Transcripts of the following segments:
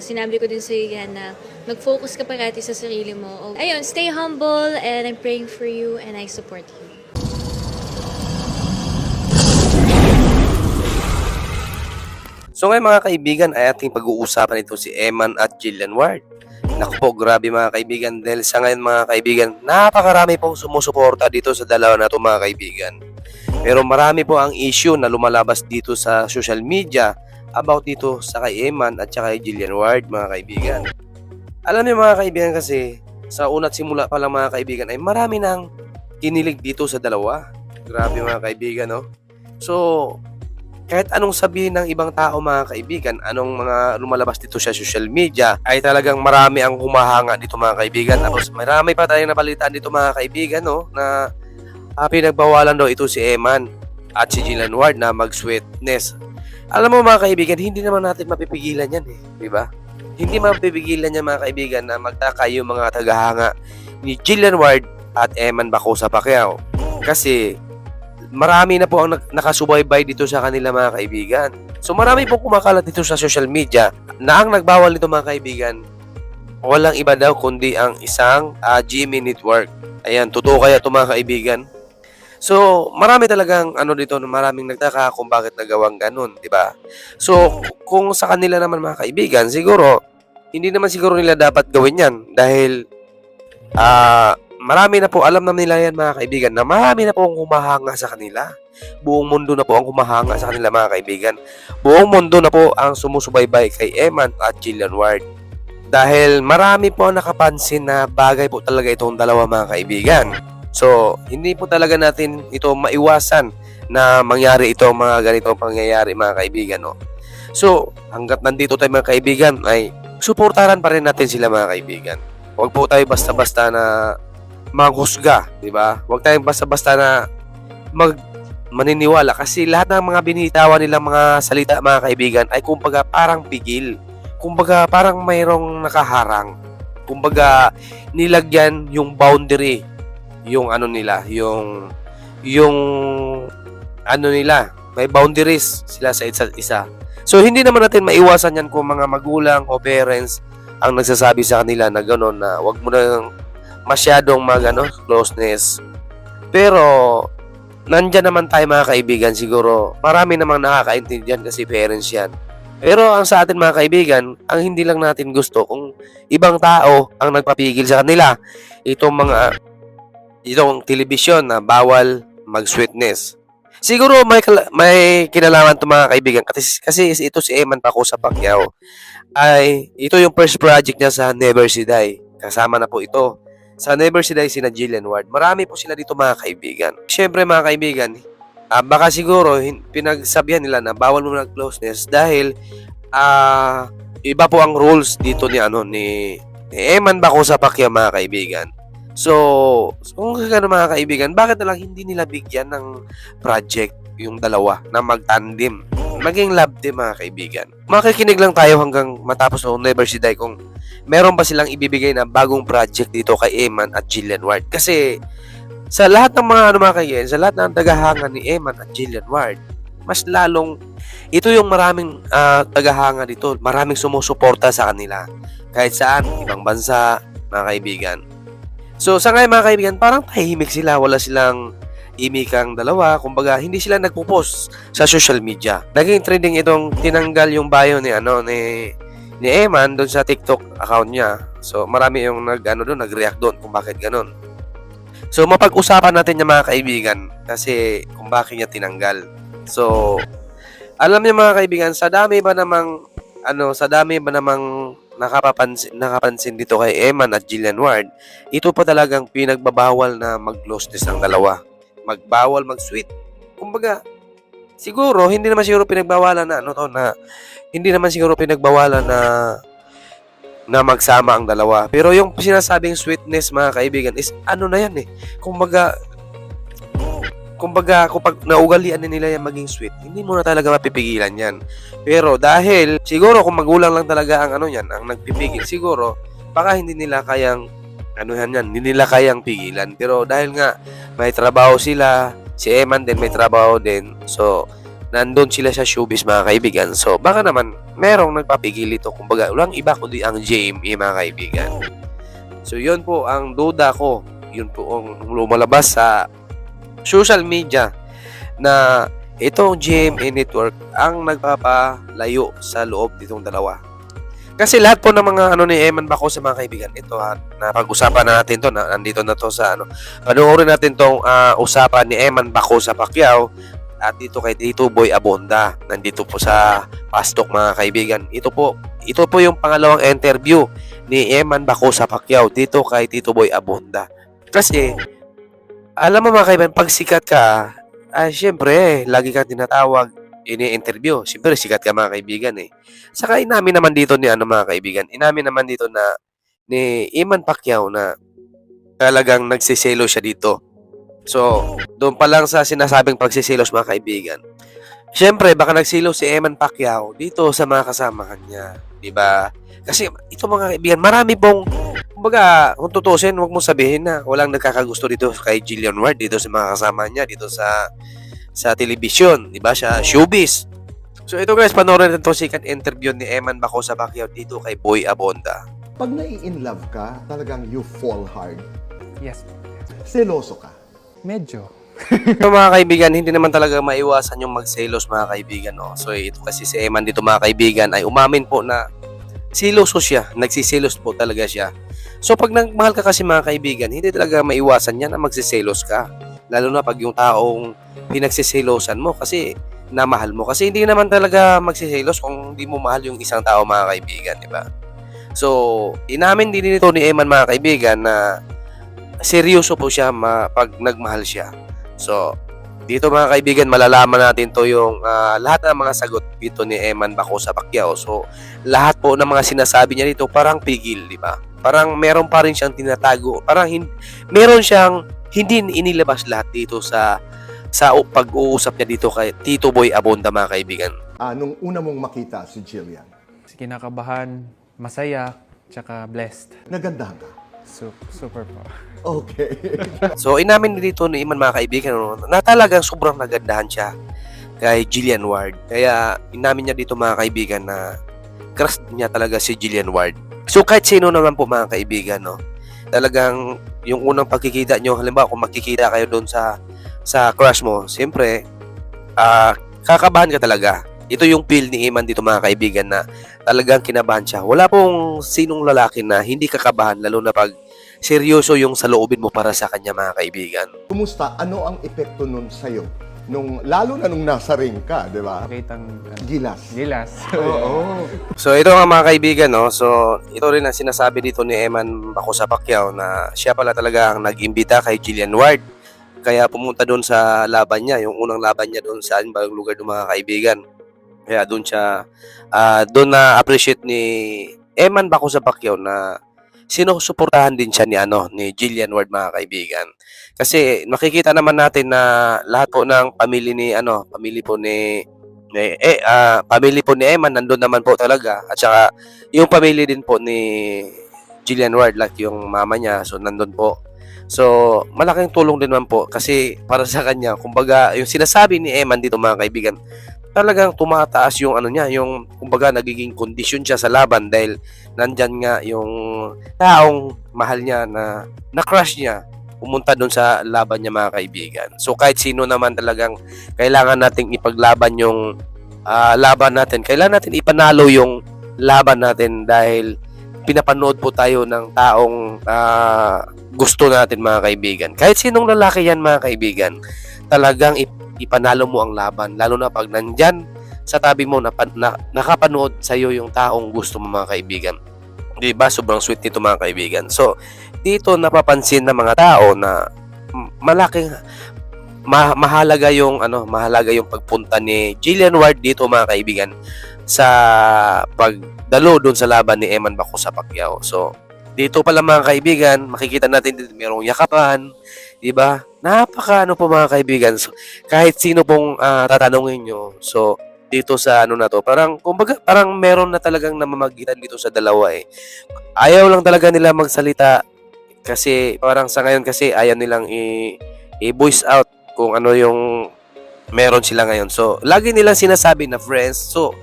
Sinabi ko din sa'yo yan na mag-focus ka parati sa sarili mo. Ayun, stay humble and I'm praying for you and I support you. So ngayon mga kaibigan ay ating pag-uusapan ito si Eman at Jillian Ward. Naku po, grabe mga kaibigan, dahil sa ngayon mga kaibigan, napakarami pong sumusuporta dito sa dalawa na ito mga kaibigan. Pero marami po ang issue na lumalabas dito sa social media about dito sa kay Eman at saka kay Jillian Ward mga kaibigan. Alam niyo mga kaibigan, kasi sa una't simula pa lang mga kaibigan ay marami nang kinilig dito sa dalawa. Grabe mga kaibigan, no? So, kahit anong sabihin ng ibang tao mga kaibigan, anong mga lumalabas dito sa social media, ay talagang marami ang humahanga dito mga kaibigan. Tapos marami pa tayong napalitan dito mga kaibigan, no, na pinagbawalan daw ito si Eman at si Jillian Ward na mag-sweetness. Alam mo mga kaibigan, hindi naman natin mapipigilan yan di ba? Hindi mapipigilan yan mga kaibigan na magtaka yung mga tagahanga ni Jillian Ward at Eman Bacosa Pacquiao. Kasi marami na po ang nakasubaybay dito sa kanila mga kaibigan. So marami po kumakalat dito sa social media na ang nagbawal nito mga kaibigan, walang iba daw kundi ang isang GMA Network. Ayan, totoo kaya ito mga kaibigan? So marami talagang dito, maraming nagtaka kung bakit nagawang ganun, di ba? So kung sa kanila naman mga kaibigan, siguro hindi naman siguro nila dapat gawin yan dahil marami na po, alam na nila yan mga kaibigan, na marami na po ang humahanga sa kanila. Buong mundo na po ang humahanga sa kanila mga kaibigan. Buong mundo na po ang sumusubaybay kay Eman at Jillian Ward. Dahil marami po ang nakapansin na bagay po talaga itong dalawa mga kaibigan. So, hindi po talaga natin ito maiwasan na mangyari ito mga ganitong pangyayari mga kaibigan. No? So, hanggat nandito tayo mga kaibigan ay suportaran pa rin natin sila mga kaibigan. Huwag po tayo basta-basta na maghusga, di ba? Huwag tayong basta-basta na maniniwala kasi lahat ng mga binitawan nilang mga salita mga kaibigan ay kumbaga parang pigil. Kumbaga parang mayroong nakaharang. Kumbaga nilagyan yung boundary, yung nila, yung nila, may boundaries sila sa isa't isa. So hindi naman natin maiwasan yan kung mga magulang o parents ang nagsasabi sa kanila na gano'n, na wag mo na masyadong closeness. Pero nandyan naman tayo mga kaibigan, siguro marami namang nakakaintindihan kasi parents yan. Pero ang sa atin mga kaibigan, ang hindi lang natin gusto kung ibang tao ang nagpapigil sa kanila. Itong telebisyon na bawal mag-sweetness. Siguro may kinalaman to mga kaibigan kasi ito si Eman Bacosa Pacquiao ay ito yung first project niya sa Never Si Die. Kasama na po ito sa Never Si Die sina Jillian Ward. Marami po sila dito mga kaibigan. Siyempre mga kaibigan, baka siguro pinagsabihan nila na bawal mo mag-closeness dahil iba po ang rules dito ni Eman Bacosa Pacquiao mga kaibigan. So kung gano'n mga kaibigan, bakit na lang hindi nila bigyan ng project yung dalawa na mag-tandem, maging love team mga kaibigan? Makikinig lang tayo hanggang matapos ng Never Si Die kung meron ba silang ibibigay na bagong project dito kay Eman at Jillian Ward. Kasi sa lahat ng mga mga kaibigan, sa lahat ng tagahanga ni Eman at Jillian Ward, mas lalong ito yung maraming tagahanga dito, maraming sumusuporta sa kanila kahit saan, ibang bansa mga kaibigan. So sa ngayon mga kaibigan, parang tahimik sila, wala silang imikang dalawa. Kumbaga hindi sila nagpo-post sa social media. Naging trending itong tinanggal yung bio ni Eman doon sa TikTok account niya. So marami yung nag-react doon kung bakit ganun. So mapag-usapan natin yung mga kaibigan kasi kung bakit niya tinanggal. So alam niyo mga kaibigan, sa dami ba namang nakapansin dito kay Eman at Jillian Ward, ito pa talagang pinagbabawal na mag-closeness ng dalawa. Magbawal mag-sweet. Kumbaga, siguro hindi naman siguro pinagbawalan na magsama ang dalawa. Pero yung sinasabing sweetness mga kaibigan is na yan Kumbaga kapag naugalian na nila yan maging sweet, hindi mo na talaga mapipigilan yan. Pero dahil, siguro kung magulang lang talaga ang ang nagpipigil, siguro, baka hindi nila kayang, hindi nila kayang pigilan. Pero dahil nga, may trabaho sila, si Eman din may trabaho din, so, nandun sila sa showbiz mga kaibigan. So baka naman merong nagpapigil ito. Kumbaga, walang iba kundi ang JMA mga kaibigan. So yun po ang duda ko. Yun po ang lumalabas sa social media na itong GMA Network ang nagpapalayo sa loob nitong dalawa. Kasi lahat po ng mga ni Eman Baco sa mga kaibigan, ito na pag-usapan na natin to, nandito na to sa panoorin natin tong usapan ni Eman Baco sa Pacquiao at dito kay Tito Boy Abonda. Nandito po sa Pastok mga kaibigan. Ito po yung pangalawang interview ni Eman Baco sa Pacquiao dito kay Tito Boy Abonda. Kasi alam mo mga kaibigan, pag sikat ka, syempre, lagi kang tinatawag, ini-interview. Siyempre, sikat ka mga kaibigan eh. Saka inamin naman dito ni mga kaibigan, inamin naman dito na ni Eman Pacquiao na talagang nagsiselo siya dito. So, doon pa lang sa sinasabing pagsiselos mga kaibigan. Siyempre, baka nagsilo si Eman Pacquiao dito sa mga kasamahan niya. Diba? Kasi ito mga kaibigan, marami pong, kumbaga, kung tutusin, huwag mong sabihin na walang nagkakagusto dito kay Jillian Ward, dito sa mga kasama niya, dito sa telebisyon, di ba? Sa showbiz. So ito guys, panoorin natin itong second interview ni Eman Baco sa Pacquiao dito kay Boy Abonda. Pag nai-inlove ka, talagang you fall hard. Yes. Seloso ka. Medyo. So mga kaibigan, hindi naman talaga maiwasan yung magselos mga kaibigan. No? So ito kasi si Eman dito mga kaibigan ay umamin po na siloso siya, nagsiselos po talaga siya. So pag nagmahal ka kasi mga kaibigan, hindi talaga maiwasan yan na magsiselos ka. Lalo na pag yung taong pinagsiselosan mo kasi namahal mo. Kasi hindi naman talaga magsiselos kung hindi mo mahal yung isang tao mga kaibigan, di ba? So, inamin din nito ni Eman mga kaibigan na seryoso po siya pag nagmahal siya. So, dito mga kaibigan, malalaman natin to yung lahat ng mga sagot dito ni Eman Baco sa Pacquiao. So, lahat po ng mga sinasabi niya dito parang pigil, di ba? Parang meron pa rin siyang tinatago. Parang meron siyang hindi inilabas lahat dito sa pag-uusap niya dito kay Tito Boy Abonda mga kaibigan. Nung una mong makita si Jillian, Kinakabahan, masaya, tsaka blessed. nagandahan ka. Super po. Okay. So, inamin dito ni Iman mga kaibigan na talagang sobrang nagandahan siya kay Jillian Ward. Kaya inamin niya dito mga kaibigan na crush niya talaga si Jillian Ward. So, kahit sino naman po mga kaibigan, no? Talagang yung unang pagkikita nyo, halimbawa kung magkikita kayo doon sa crush mo, siyempre, kakabahan ka talaga. Ito yung feel ni Eman dito mga kaibigan na talagang kinabahan siya. Wala pong sinong lalaki na hindi kakabahan, lalo na pag seryoso yung saloobin mo para sa kanya mga kaibigan. Kumusta? Ano ang epekto nun sa'yo? Lalo na nung nasa ring ka, di ba? Nakitang Gilas. gilas. Oo. So ito nga mga kaibigan, no? So ito rin ang sinasabi dito ni Eman Baco sa Pacquiao na siya pala talaga ang nag-imbita kay Jillian Ward. Kaya pumunta doon sa laban niya, yung unang laban niya doon sa ibang lugar ng mga kaibigan. Kaya doon siya, doon na appreciate ni Eman Baco sa Pacquiao na sinusuportahan din siya ni Jillian Ward mga kaibigan. Kasi nakikita naman natin na lahat po ng pamilya po ni Eman nandoon naman po talaga, at saka yung pamilya din po ni Jillian Ward, like yung mama niya, so nandoon po. So malaking tulong din naman po kasi para sa kanya, kumbaga yung sinasabi ni Eman dito mga kaibigan, talagang tumataas yung yung kumbaga nagiging kondisyon siya sa laban dahil nandyan nga yung taong mahal niya na crush niya pumunta doon sa laban niya mga kaibigan. So kahit sino naman talagang kailangan nating ipaglaban yung laban natin. Kailangan natin ipanalo yung laban natin dahil pinapanood po tayo ng taong gusto natin mga kaibigan. Kahit sinong lalaki yan mga kaibigan, talagang ipanalo mo ang laban. Lalo na pag nandyan sa tabi mo nakapanood sa iyo yung taong gusto mo mga kaibigan. Diba? Sobrang sweet nito mga kaibigan. So, dito napapansin ng mga tao na mahalaga yung pagpunta ni Jillian Ward dito mga kaibigan sa pagdalo doon sa laban ni Eman Baco sa Pacquiao. So, dito pala mga kaibigan, makikita natin dito merong yakapan, di ba? Po mga kaibigan. So, kahit sino pong tatanungin nyo. So, dito sa na to, kumbaga, parang meron na talagang namamagitan dito sa dalawa eh. Ayaw lang talaga nila magsalita kasi parang sa ngayon kasi ayaw nilang i-voice out kung ano yung meron sila ngayon. So, lagi nilang sinasabi na friends. So,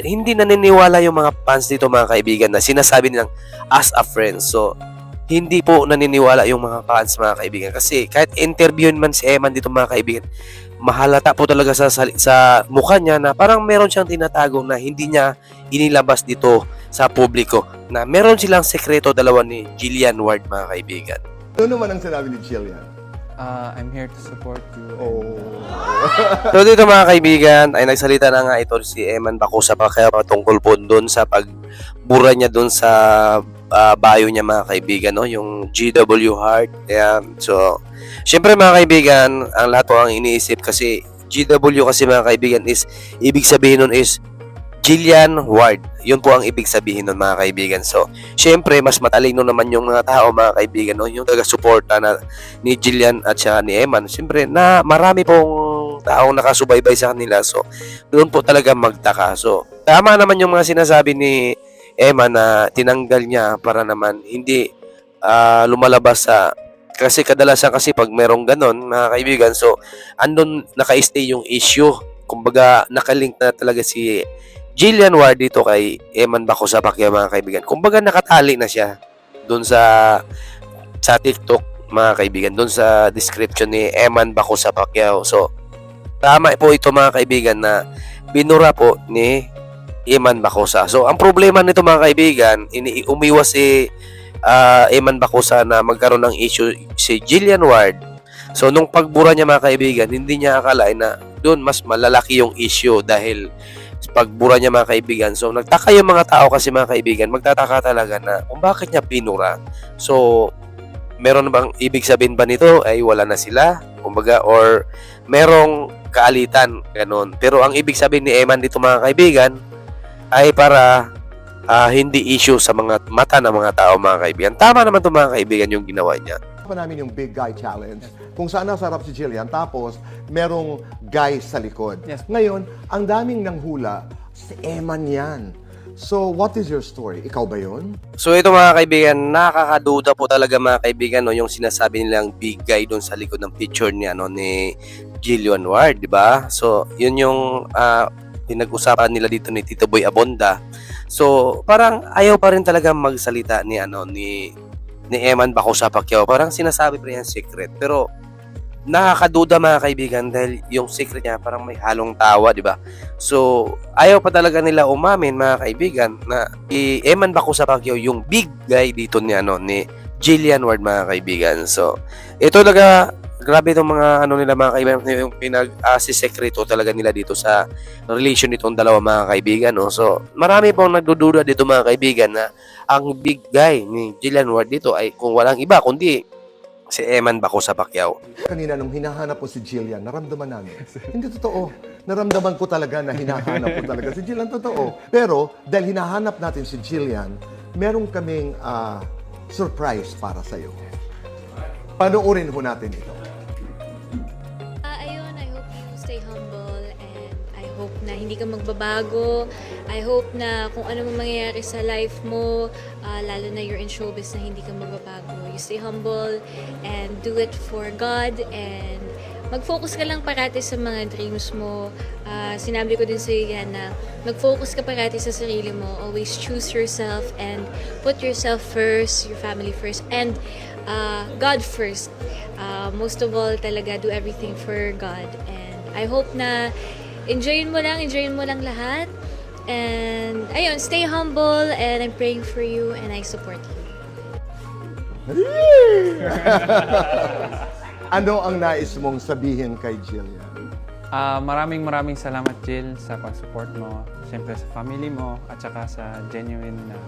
hindi naniniwala yung mga fans dito mga kaibigan na sinasabi nilang as a friend. So, hindi po naniniwala yung mga fans mga kaibigan. Kasi kahit interviewin man si Eman dito mga kaibigan, mahalata po talaga sa mukha niya na parang meron siyang tinatago na hindi niya inilabas dito sa publiko. Na meron silang sekreto dalawa ni Jillian Ward mga kaibigan. Ano naman ang sinabi ni Jillian? I'm here to support you. Oh. So dito mga kaibigan, ay nagsalita na nga ito si Eman Bacosa Pacquiao tungkol po doon sa pagbura niya doon sa bio niya mga kaibigan, no? Yung GW Heart. Ayan. So, syempre mga kaibigan, ang lahat po ang iniisip kasi GW kasi mga kaibigan is, ibig sabihin nun is Jillian Ward. Yun po ang ibig sabihin nun mga kaibigan. So, syempre, mas matalino naman yung mga tao mga kaibigan, no? Yung taga-suporta na ni Jillian at siya ni Eman. Syempre, na marami pong taong nakasubaybay sa kanila. So, doon po talaga magtaka. So, tama naman yung mga sinasabi ni Eman na tinanggal niya para naman hindi lumalabas sa kasi kadalasan kasi pag merong ganon mga kaibigan, so andun naka-stay yung issue. Kumbaga, nakalink na talaga si Jillian Ward dito kay Eman Bacosa Pacquiao mga kaibigan. Kumbaga nakatali na siya doon sa TikTok mga kaibigan, doon sa description ni Eman Bacosa Pacquiao. So tama po ito mga kaibigan na binura po ni Eman Bacosa. So ang problema nito mga kaibigan, umiwas si Eman Bacosa na magkaroon ng issue si Jillian Ward. So nung pagbura niya mga kaibigan, hindi niya akalain na doon mas malalaki yung issue dahil pagbura niya mga kaibigan. So nagtaka yung mga tao kasi mga kaibigan, magtataka talaga na kung bakit niya pinura. So meron bang ibig sabihin ba nito ay wala na sila? Kumbaga, or merong kaalitan, ganun. Pero ang ibig sabihin ni Eman dito mga kaibigan ay para hindi issue sa mga mata ng mga tao mga kaibigan. Tama naman ito mga kaibigan yung ginawa niya. Pa namin yung Big Guy Challenge. Kung saan nasa harap si Jillian, tapos merong guy sa likod. Yes. Ngayon, ang daming nanghula, si Eman yan. So, what is your story? Ikaw ba yun? So ito mga kaibigan, nakakaduda po talaga mga kaibigan, no, yung sinasabi nilang big guy doon sa likod ng picture niya, no, ni Jillian Ward, di ba? So, yun yung pinag-usapan nila dito ni Tito Boy Abonda. So, parang ayaw pa rin talaga magsalita ni Eman Bacosa Pacquiao. Parang sinasabi pa yan secret. Pero nakakaduda mga kaibigan dahil yung secret niya parang may halong tawa, di ba? So, ayaw pa talaga nila umamin mga kaibigan na Eman Bacosa Pacquiao yung big guy dito ni Jillian Ward mga kaibigan. So, ito talaga grabe itong mga nila mga kaibigan, yung pinag-sekreto talaga nila dito sa relation nitong dalawa mga kaibigan, no? So, marami pong nagdududa dito mga kaibigan na ang big guy ni Jillian Ward dito ay kung walang iba kundi si Eman Bacosa Pacquiao. Kanina, nung hinahanap ko si Jillian, naramdaman namin. Hindi totoo. Naramdaman ko talaga na hinahanap ko talaga si Jillian. Totoo. Pero, dahil hinahanap natin si Jillian, meron kaming surprise para sa'yo. Panoorin ho natin ito. Ayun, I hope you stay humble and I hope na hindi ka magbabago. I hope na kung ano man mangyayari sa life mo, lalo na you're in showbiz, na hindi ka magbabago. You stay humble and do it for God and mag-focus ka lang parati sa mga dreams mo. Sinabi ko din sa iyo yan na mag-focus ka parati sa sarili mo. Always choose yourself and put yourself first, your family first, and God first. Most of all, talaga, do everything for God. And I hope na enjoyin mo lang lahat. And ayun, stay humble and I'm praying for you and I support you. Ano ang nais mong sabihin kay Jillian? Maraming salamat, Jill, sa pag-support mo. Siyempre sa family mo at saka sa genuine na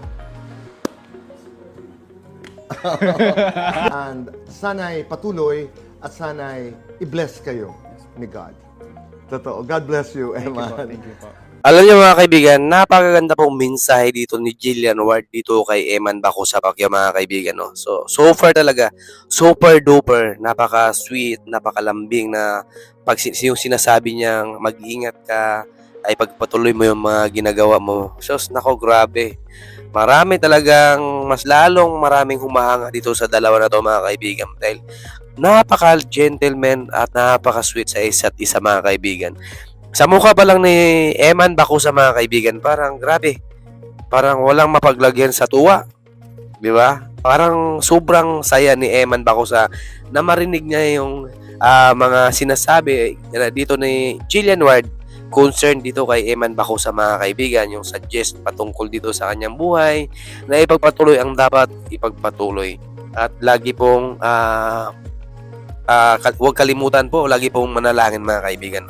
And sana'y patuloy at sana'y i-bless kayo ni God. Totoo. God bless you, Eman. Thank you po. Alam niyo mga kaibigan, napakaganda pong mensahe dito ni Jillian Ward dito kay Eman Bacosa Pacquiao mga kaibigan, no? So far talaga, super duper, napaka-sweet, napakalambing na yung sinasabi niyang mag-ingat ka, ay pagpatuloy mo yung mga ginagawa mo. So, nako, grabe. Marami talagang, mas lalong maraming humahanga dito sa dalawa na to mga kaibigan. Dahil napaka-gentleman at napaka-sweet sa isa't isa mga kaibigan. Sa mukha pa lang ni Eman Bakusa mga kaibigan, parang grabe. Parang walang mapaglagyan sa tuwa. Di ba? Parang sobrang saya ni Eman Bakusa na marinig niya yung mga sinasabi dito ni Jillian Ward concern dito kay Eman Bakusa mga kaibigan, yung suggest patungkol dito sa kanyang buhay na ipagpatuloy ang dapat ipagpatuloy. At lagi pong huwag kalimutan po, lagi pong manalangin mga kaibigan.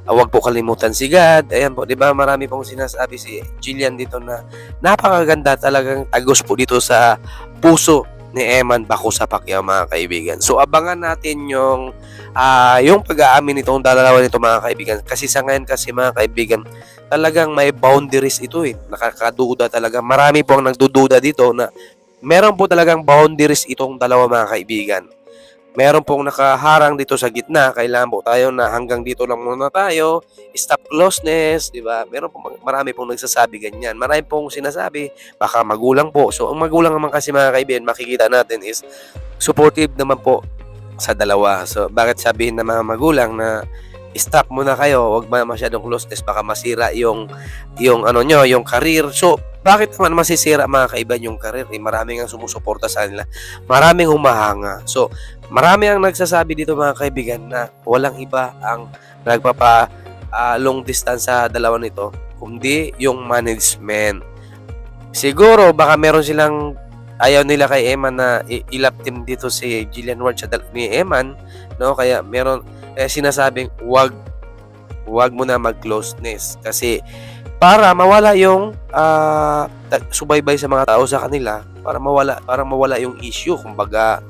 Huwag po kalimutan si God. Ayan po, 'di ba? Marami pong sinasabi si Jillian dito na napakaganda, talagang tagos po dito sa puso ni Eman Bakusa Pacquiao mga kaibigan. So abangan natin yung pag-aamin nitong dalawa nito mga kaibigan. Kasi sa ngayon kasi mga kaibigan, talagang may boundaries ito eh. Nakakaduda talaga. Marami po ang nagdududa dito na meron po talagang boundaries itong dalawa mga kaibigan. Meron pong nakaharang dito sa gitna. Kailangan po tayo na hanggang dito lang muna tayo. Stop closeness, di ba? Meron po, marami pong nagsasabi ganyan. Marami pong sinasabi, baka magulang po. So, ang magulang naman kasi mga kaibigan, makikita natin is supportive naman po sa dalawa. So, bakit sabihin ng mga magulang na stop muna kayo, huwag masyadong closeness, baka masira yung career. So, bakit naman masisira mga kaibigan yung career? Eh, maraming ang sumusuporta sa kanila. Maraming humahanga. So, marami ang nagsasabi dito mga kaibigan na walang iba ang long distance sa dalawa nito, kundi yung management. Siguro, baka meron silang ayaw nila kay Eman na ilap team dito si Jillian Ward sa ni Eman, no? Kaya meron sinasabing wag mo na mag-closeness kasi para mawala yung subaybay sa mga tao sa kanila, para mawala yung issue, kumbaga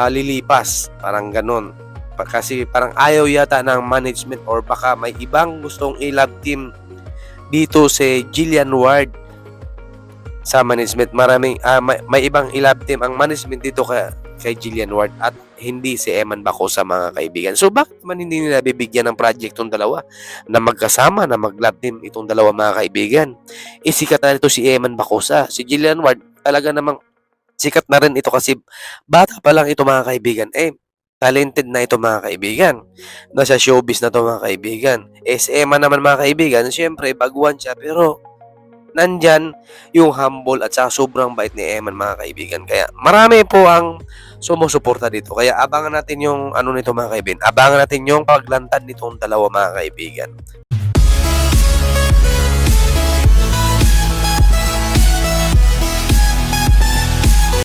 lilipas, parang ganun. Kasi parang ayaw yata ng management or baka may ibang gustong i-love team dito si Jillian Ward sa management. May ibang i-love team ang management dito kay Jillian Ward at hindi si Eman Bakusa mga kaibigan. So bakit man hindi nila bibigyan ng project itong dalawa na magkasama, na mag-love team itong dalawa mga kaibigan? Sikat na ito si Eman Bakusa. Si Jillian Ward talaga namang sikat na rin ito kasi bata pa lang ito mga kaibigan. Talented na ito mga kaibigan. Nasa showbiz na ito mga kaibigan. Si Eman naman mga kaibigan, syempre baguhan siya pero nandyan yung humble at saka sobrang bait ni Eman mga kaibigan. Kaya marami po ang sumusuporta dito. Kaya abangan natin yung nito mga kaibigan. Abangan natin yung paglantad nitong dalawa mga kaibigan.